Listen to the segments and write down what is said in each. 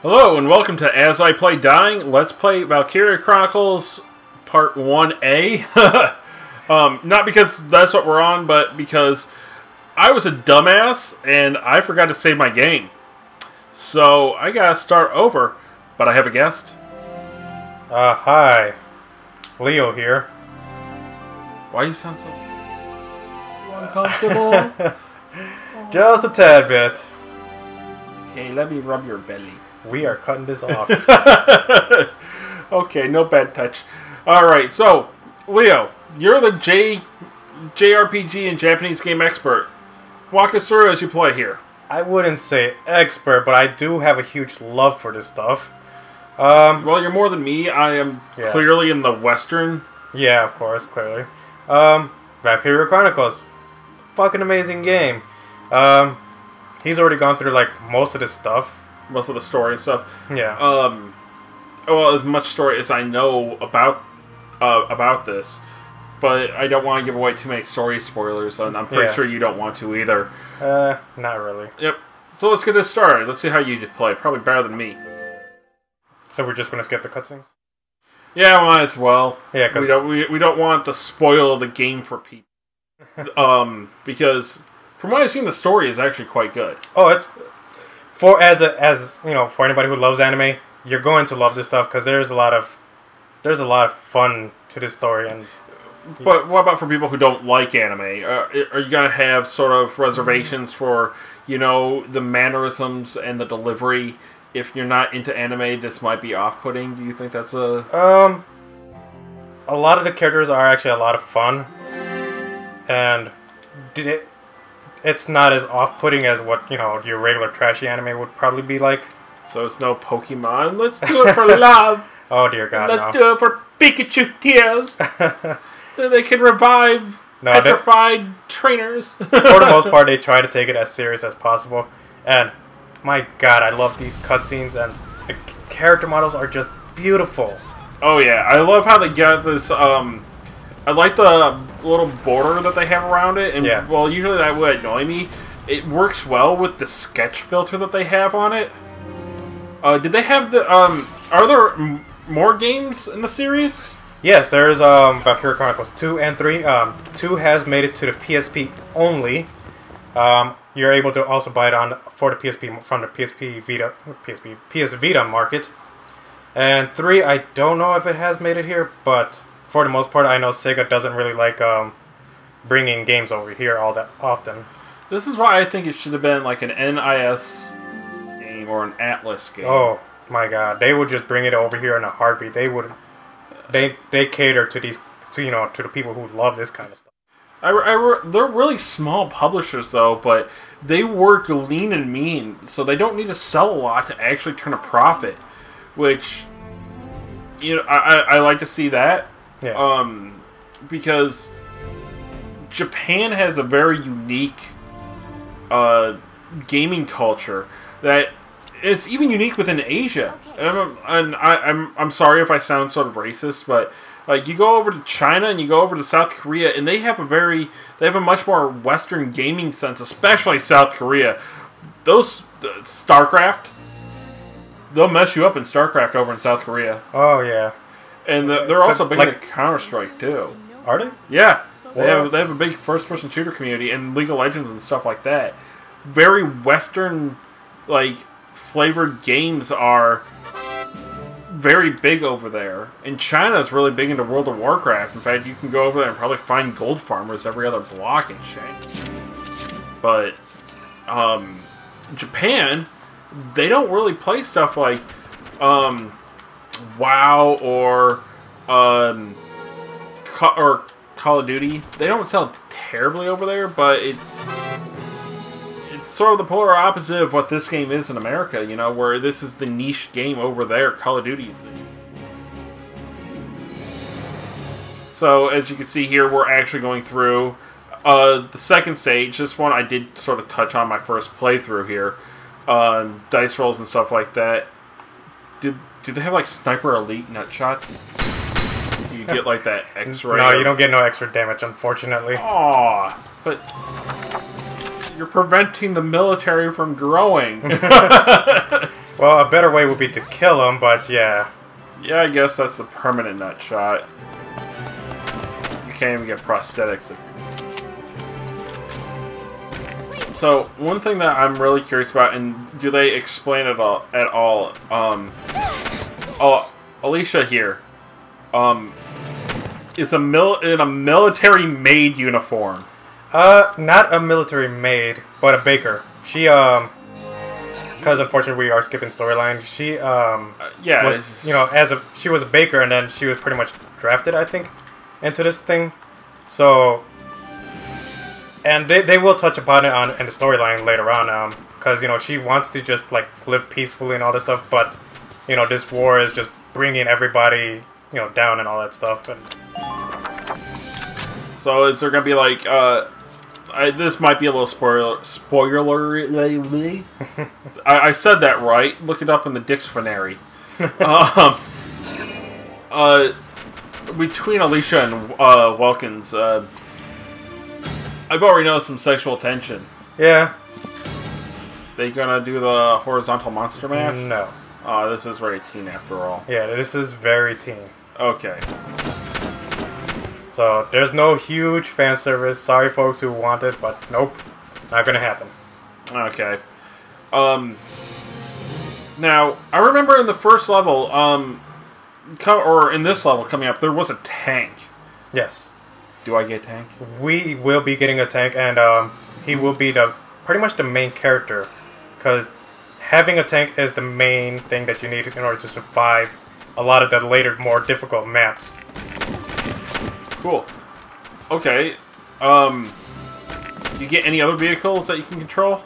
Hello and welcome to As I Play Dying. Let's play Valkyria Chronicles Part 1A. Not because that's what we're on, but because I was a dumbass and I forgot to save my game. So I gotta start over, but I have a guest. Hi. Leo here. Why you sound so uncomfortable? Just a tad bit. Okay, let me rub your belly. We are cutting this off. Okay, no bad touch. Alright, so, Leo, you're the JRPG and Japanese game expert. Walk us through as you play here. I wouldn't say expert, but I do have a huge love for this stuff. Well, you're more than me. I am clearly in the Western. Yeah, of course, clearly. Valkyria Chronicles. Fucking amazing game. He's already gone through, like, most of this stuff. Most of the story and stuff. Yeah. Well, as much story as I know about this, but I don't want to give away too many story spoilers, and I'm pretty sure you don't want to either. Not really. Yep. So let's get this started. Let's see how you play. Probably better than me. So we're just gonna skip the cutscenes? Yeah, might as well. Yeah, because we don't want to spoil the game for people. Because from what I've seen, the story is actually quite good. Oh, it's for as you know, for anybody who loves anime, you're going to love this stuff because there's a lot of fun to this story. And but what about for people who don't like anime? Are you gonna have sort of reservations for, you know, the mannerisms and the delivery? If you're not into anime, this might be off-putting. Do you think that's a lot of the characters are actually a lot of fun, and it's not as off-putting as what, you know, your regular trashy anime would probably be like. So it's no Pokemon. Let's do it for love. Oh dear God, Let's do it for Pikachu tears. They can revive petrified trainers. For the most part, they try to take it as serious as possible. And my God, I love these cutscenes, and the character models are just beautiful. Oh yeah, I love how they get this. I like the little border that they have around it, and well, usually that would annoy me. It works well with the sketch filter that they have on it. Did they have the? Are there more games in the series? Yes, there's Valkyria Chronicles 2 and 3. 2 has made it to the PSP only. You're able to also buy it for the PSP from the PS Vita market. And 3, I don't know if it has made it here, but for the most part, I know Sega doesn't really like bringing games over here all that often. This is why I think it should have been like an NIS game or an Atlas game. Oh my God, they would just bring it over here in a heartbeat. They would. They cater to these, to the people who love this kind of stuff. They're really small publishers though, but they work lean and mean, so they don't need to sell a lot to actually turn a profit. Which, you know, I like to see that. Yeah. Because Japan has a very unique gaming culture that it's even unique within Asia. And I'm sorry if I sound sort of racist, but like you go over to China and you go over to South Korea, and they have a much more Western gaming sense, especially South Korea. Those StarCraft, they'll mess you up in StarCraft over in South Korea. Oh yeah. And they're also big into Counter-Strike too. Are they? Yeah, they have a big first-person shooter community and League of Legends and stuff like that. Very Western, like flavored games are very big over there. And China is really big into World of Warcraft. In fact, you can go over there and probably find gold farmers every other block and shit. But Japan, they don't really play stuff like WoW or Call of Duty. They don't sell terribly over there, but it's sort of the polar opposite of what this game is in America, you know, where this is the niche game over there. Call of Duty is the... So, as you can see here, we're actually going through the second stage. This one I did sort of touch on my first playthrough here. Dice rolls and stuff like that. Do they have, like, Sniper Elite nut shots? Do you get, like, that X-ray? No, you don't get no extra damage, unfortunately. Aw, but... You're preventing the military from growing. Well, a better way would be to kill him, but yeah. Yeah, I guess that's the permanent nut shot. You can't even get prosthetics. So, one thing that I'm really curious about, and do they explain it all at all? Alicia here, is in a military maid uniform. Not a military maid, but a baker. She, because unfortunately we are skipping storyline. She, yeah, was, you know, she was a baker, and then she was pretty much drafted, I think, into this thing. So, and they will touch upon it in the storyline later on, because, you know, she wants to just, like, live peacefully and all this stuff, but, you know, this war is just bringing everybody, you know, down and all that stuff. And so is there gonna be like, this might be a little spoiler. I said that right. Look it up in the dictionary. Between Alicia and Welkins, I've already noticed some sexual tension. yeah. They gonna do the horizontal monster mash? No. This is very teen after all. Yeah, this is very teen. Okay. So, there's no huge fan service. Sorry, folks who want it, but nope. Not gonna happen. Okay. Now, I remember in the first level, or in this level coming up, there was a tank. Yes. Do I get a tank? We will be getting a tank, and he will be pretty much the main character. Because having a tank is the main thing that you need in order to survive a lot of the later, more difficult maps. Cool. Okay. You get any other vehicles that you can control?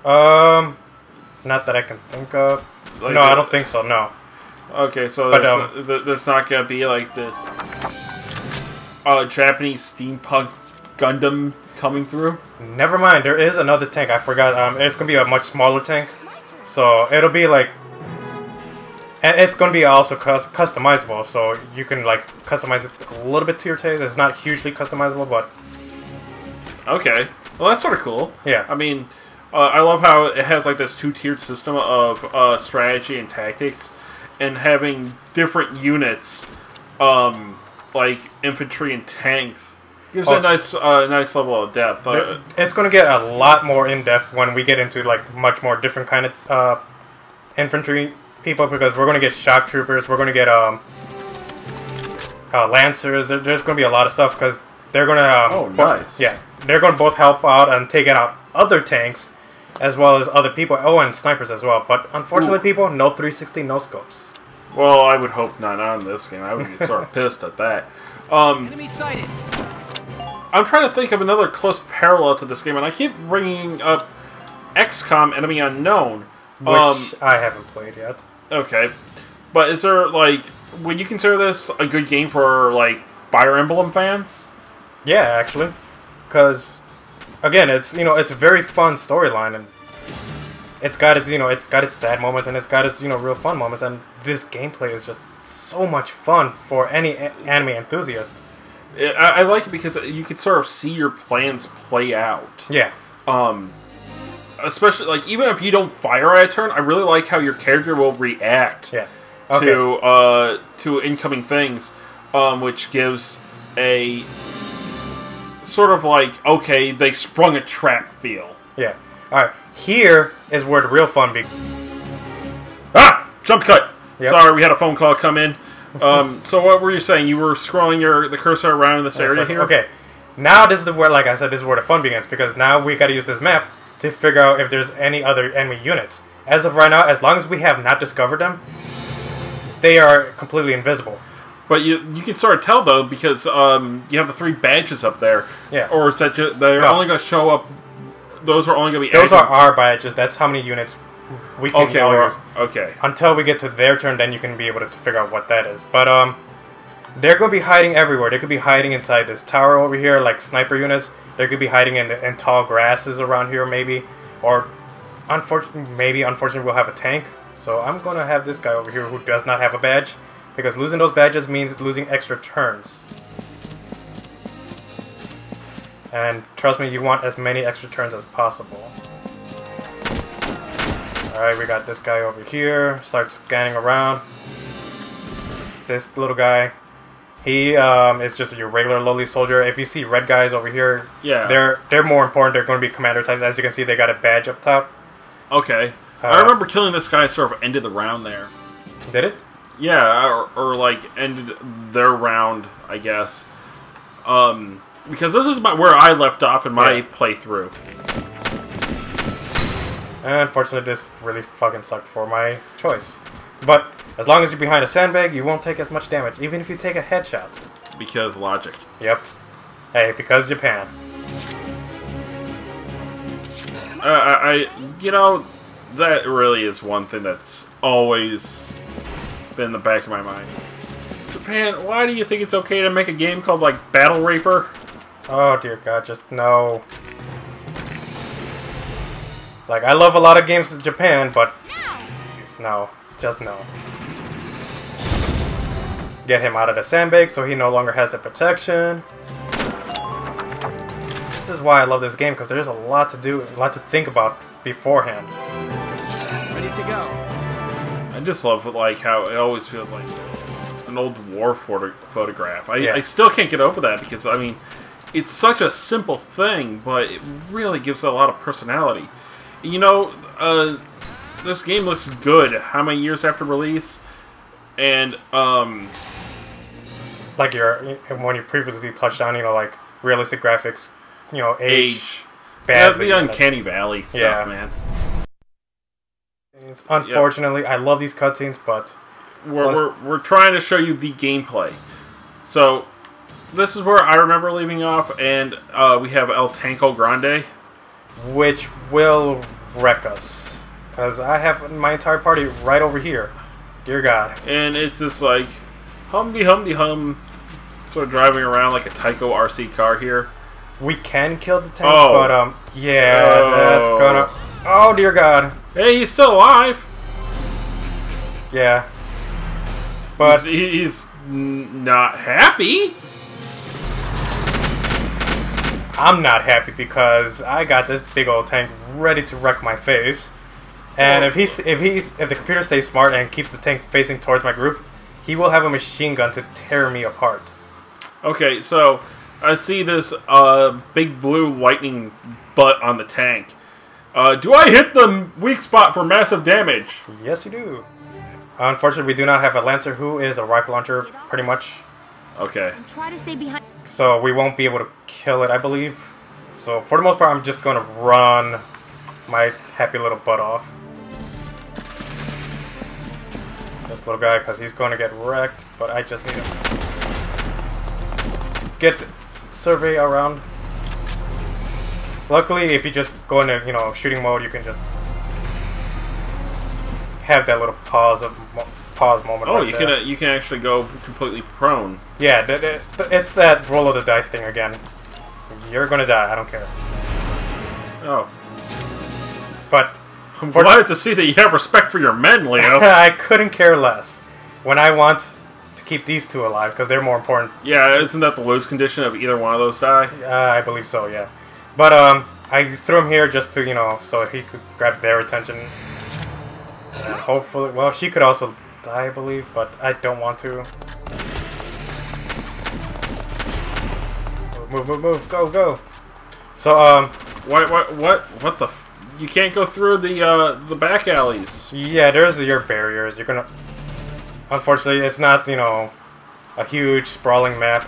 Not that I can think of. Like no, I don't think so, no. Okay, so there's not gonna be like this Japanese steampunk Gundam coming through? Never mind, there is another tank. I forgot. It's gonna be a much smaller tank. So, it'll be like... And it's going to be also customizable, so you can, like, customize it a little bit to your taste. It's not hugely customizable, but... Okay. Well, that's sort of cool. Yeah. I mean, I love how it has, like, this two-tiered system of strategy and tactics, and having different units, like infantry and tanks, gives it a nice level of depth. It's going to get a lot more in-depth when we get into, like, much more different kind of infantry people, because we're going to get shock troopers, we're going to get lancers. There's going to be a lot of stuff, because they're going to nice. Yeah, they're going to both help out and take out other tanks as well as other people. Oh, and snipers as well. But unfortunately, people, no 360 no scopes. Well, I would hope not on this game. I would be sort of pissed at that. Enemy sighted. I'm trying to think of another close parallel to this game, and I keep bringing up XCOM Enemy Unknown, which I haven't played yet. Okay, but is there, like, would you consider this a good game for, like, Fire Emblem fans? Yeah, actually, because again, it's, you know, it's a very fun storyline, and it's got its, you know, it's got its sad moments, and it's got its, you know, real fun moments, and this gameplay is just so much fun for any anime enthusiast. I like it because you could sort of see your plans play out. Yeah. Especially, like, even if you don't fire at a turn, I really like how your character will react to incoming things, which gives a sort of like, okay, they sprung a trap feel. Yeah. Alright, here is where the real fun begins. Ah! Jump cut! Yep. Sorry, we had a phone call come in. So what were you saying? You were scrolling the cursor around in this area here? Okay. Now this is where, like I said, this is where the fun begins, because now we gotta use this map to figure out if there's any other enemy units. As of right now, as long as we have not discovered them, they are completely invisible. But you can sort of tell, though, because you have the 3 badges up there. Yeah. Or is that they're only going to show up... Those are only going to be... Those are our badges. That's how many units we can use. Okay. Until we get to their turn, then you can be able to figure out what that is. But they're going to be hiding everywhere. They could be hiding inside this tower over here, like sniper units. They could be hiding in tall grasses around here, maybe. Or, unfortunately, we'll have a tank. So I'm going to have this guy over here who does not have a badge, because losing those badges means losing extra turns. And trust me, you want as many extra turns as possible. Alright, we got this guy over here. Start scanning around. This little guy. He is just your regular lowly soldier. If you see red guys over here, yeah, they're more important. They're going to be commander types. As you can see, they got a badge up top. Okay. I remember killing this guy sort of ended the round there. Did it? Yeah, or like ended their round, I guess. Because this is where I left off in my playthrough. And unfortunately, this really fucking sucked for my choice. But as long as you're behind a sandbag, you won't take as much damage, even if you take a headshot. Because logic. Yep. Hey, because Japan. You know, that really is one thing that's always been in the back of my mind. Japan, why do you think it's okay to make a game called, like, Battle Raper? Oh, dear God, just no. Like, I love a lot of games in Japan, but no. Just no. Get him out of the sandbag so he no longer has the protection. This is why I love this game, because there's a lot to do, a lot to think about beforehand. Ready to go. I just love like how it always feels like an old war photograph. I still can't get over that because, I mean, it's such a simple thing, but it really gives it a lot of personality. You know, this game looks good. How many years after release? And, like when you previously touched on, you know, like realistic graphics, you know, age badly. The Uncanny Valley stuff, man. Unfortunately, I love these cutscenes, but we're trying to show you the gameplay. So this is where I remember leaving off, and we have El Tanco Grande, which will wreck us, because I have my entire party right over here. Dear God. And it's just like hum, sort of driving around like a Tyco RC car here. We can kill the tank, but yeah, that's gonna. Oh dear God. Hey, he's still alive. Yeah, but he's not happy. I'm not happy because I got this big old tank ready to wreck my face. And if the computer stays smart and keeps the tank facing towards my group, he will have a machine gun to tear me apart. Okay, so I see this big blue lightning butt on the tank. Do I hit the weak spot for massive damage? Yes, you do. Unfortunately, we do not have a Lancer who is a rocket launcher, pretty much. Okay. Try to stay behind. So we won't be able to kill it, I believe. So for the most part, I'm just going to run my happy little butt off. This little guy, because he's going to get wrecked, but I just need to get survey around. Luckily, if you just go into, you know, shooting mode, you can just have that little pause moment. Oh, right you can actually go completely prone. Yeah, it's that roll of the dice thing again. You're gonna die. I don't care. Oh, but I'm glad to see that you have respect for your men, Leo. I couldn't care less when I want to keep these two alive because they're more important. Yeah, isn't that the lose condition of either one of those die? I believe so. Yeah, but I threw him here just to, you know, so he could grab their attention. And hopefully, well, she could also die, I believe, but I don't want to. Move, go. So, what the? You can't go through the back alleys. Yeah, there's your barriers. You're gonna. Unfortunately, it's not, you know, a huge sprawling map.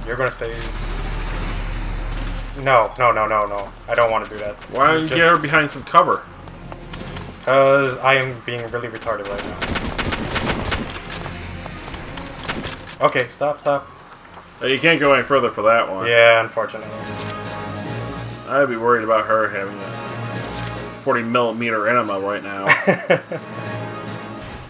You're gonna stay. No. I don't want to do that. Why don't you get her behind some cover? Because I am being really retarded right now. Okay, stop. You can't go any further for that one. Yeah, unfortunately. I'd be worried about her having a 40mm enema right now.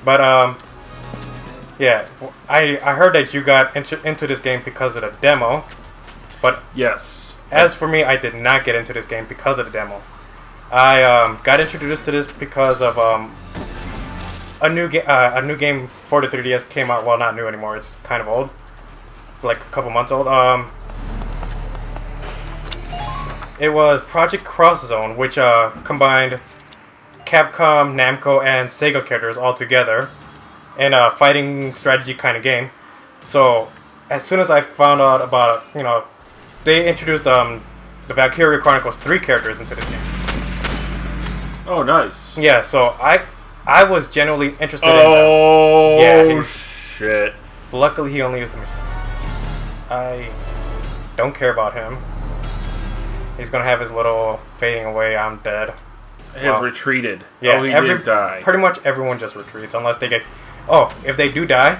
But, yeah, I heard that you got into this game because of the demo. But yes. As for me, I did not get into this game because of the demo. I got introduced to this because of a new game for the 3DS came out. Well, not new anymore. It's kind of old, like a couple months old. It was Project Cross Zone, which combined Capcom, Namco, and Sega characters all together in a fighting strategy kind of game. So, as soon as I found out about it, they introduced the Valkyria Chronicles 3 characters into the game. Oh, nice. Yeah, so I was genuinely interested in them. Oh, Yeah, shit. Luckily, he only used the machine. I don't care about him. He's gonna have his little fading away, I'm dead. He has retreated. Yeah, oh, he did die. Pretty much everyone just retreats unless they get... Oh, if they do die,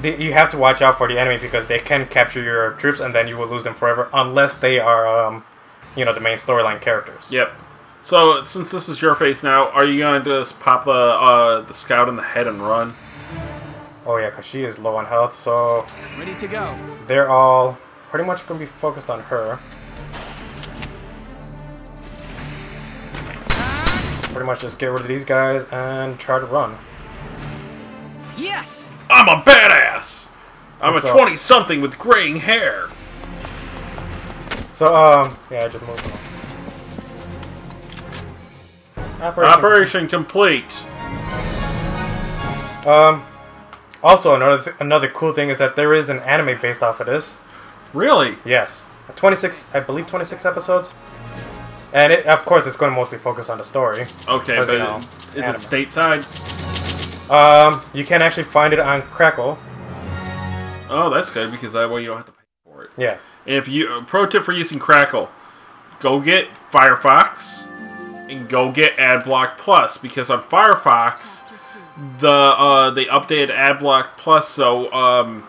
you have to watch out for the enemy because they can capture your troops and then you will lose them forever unless they are, the main storyline characters. Yep. So, since this is your face now, are you going to just pop the scout in the head and run? Oh yeah, because she is low on health, so... Ready to go. They're all pretty much going to be focused on her. Pretty much just get rid of these guys and try to run. Yes. I'm a badass! I'm What's a up? 20-something with graying hair. So, yeah, I just moved on. Operation complete. Also, another cool thing is that there is an anime based off of this. Really? Yes. 26, I believe 26 episodes. And of course, it's going to mostly focus on the story. Okay, but is anime. it stateside? You can actually find it on Crackle. Oh, that's good because that way you don't have to pay for it. Yeah. And if you pro tip for using Crackle, go get Firefox and go get AdBlock Plus because on Firefox they updated AdBlock Plus so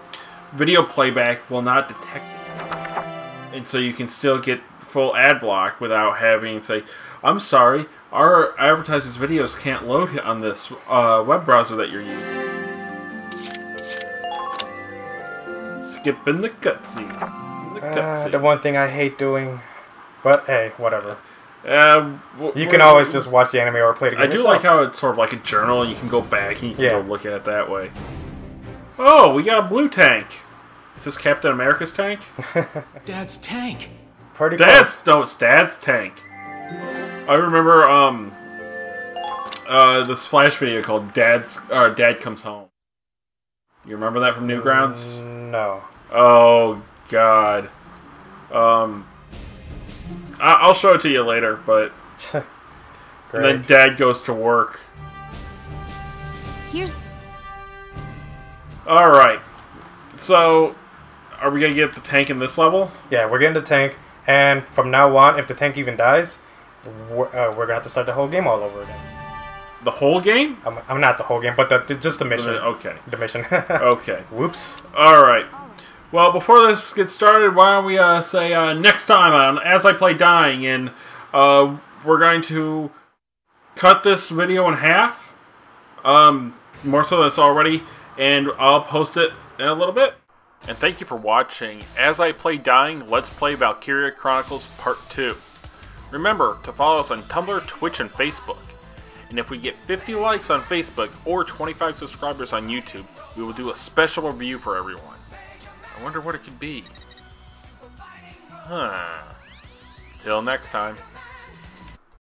video playback will not detect it, and so you can still get full ad block without having to say, "I'm sorry, our advertisers' videos can't load on this web browser that you're using." Skipping the cutscenes. The one thing I hate doing, but hey, whatever. You can we're- always just watch the anime or play the game I do yourself. like how it's sort of like a journal, and you can go back and you can Yeah. go look at it that way. Oh, we got a blue tank. Is this Captain America's tank? Dad's tank. Pretty close. It's Dad's tank. I remember this Flash video called Dad Comes Home. You remember that from Newgrounds? No. Oh God. I'll show it to you later, but and Great. then Dad goes to work. Here's All right. So, are we gonna get the tank in this level? Yeah, we're getting the tank, and from now on, if the tank even dies, we're gonna have to start the whole game all over again. The whole game? I'm not the whole game, but just the mission. Okay. The mission. Okay. Whoops. All right. Well, before this gets started, why don't we say next time on As I Play Dying, and we're going to cut this video in half, more so than it's already, and I'll post it in a little bit. And thank you for watching As I Play Dying, Let's Play Valkyria Chronicles Part 2. Remember to follow us on Tumblr, Twitch, and Facebook. And if we get 50 likes on Facebook or 25 subscribers on YouTube, we will do a special review for everyone. I wonder what it could be. Till next time.